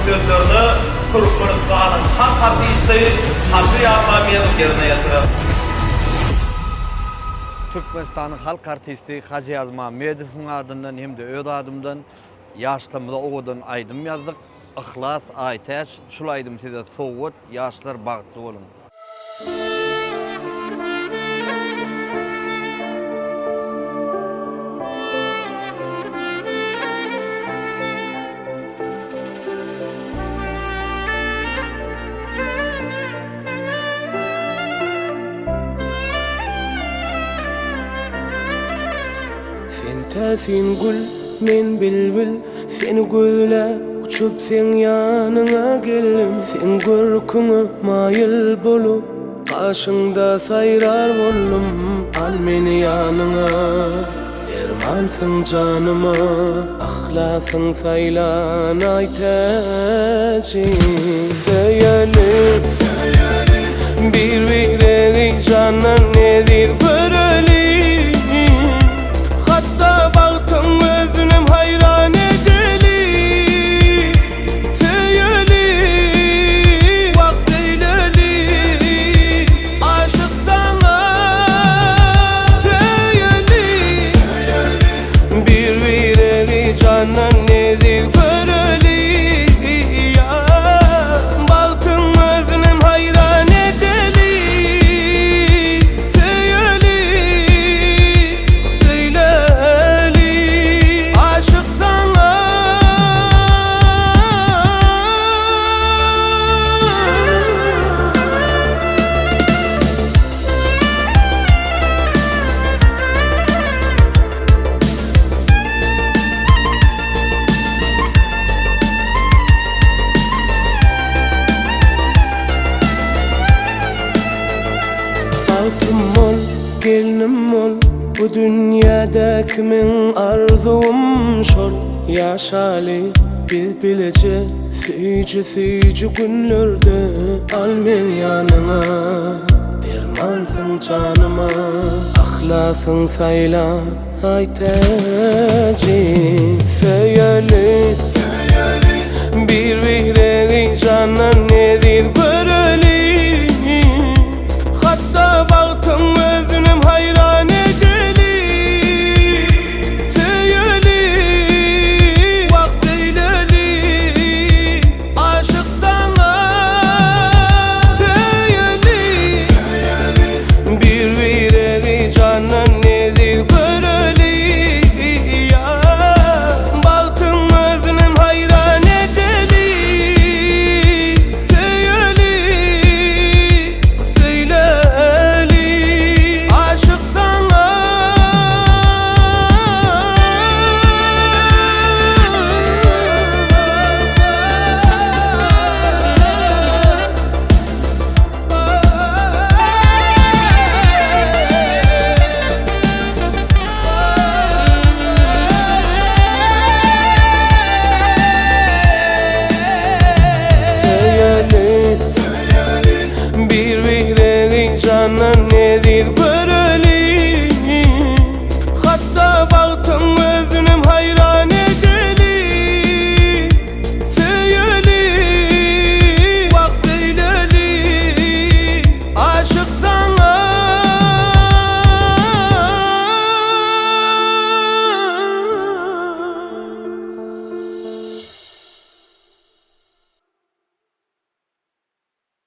sözlerini Türkmenistan'ın halk artisti Hacı Yazmamedov yerine yetirir. Türkmenistan'ın halk artisti Hacı Yazmamedov'un adından hem de öz adımdan yaşlımıza oğudan aydım yazdık. Ihlas, aytaş, şulaydım size soğut, yaşlar bağıtlı olun. Sen gül, men bilbil, seni gözle uçup sen yanına geldim. Sen görkünü mayıl bolup, kaşında sayrar oldum. Al meni yanına, dermansın canıma, ahlasın saylan aytacı. Söyleyelim, bir birey canan nedir görelim. Hatta baktım özünüm hayran edeli. Söyleli, bak söyleli, aşık sana. Söyleli, bir birey canan nedir göreli. Ya, baktım özünüm hayran edeli. Altım ol, gelinim ol, bu dünyada kimin arzum şol. Yaşali biz bilece, seyci günlerde. Al men yanına, dermansın canıma, ahlasın saylan aytacı. Söyle, bir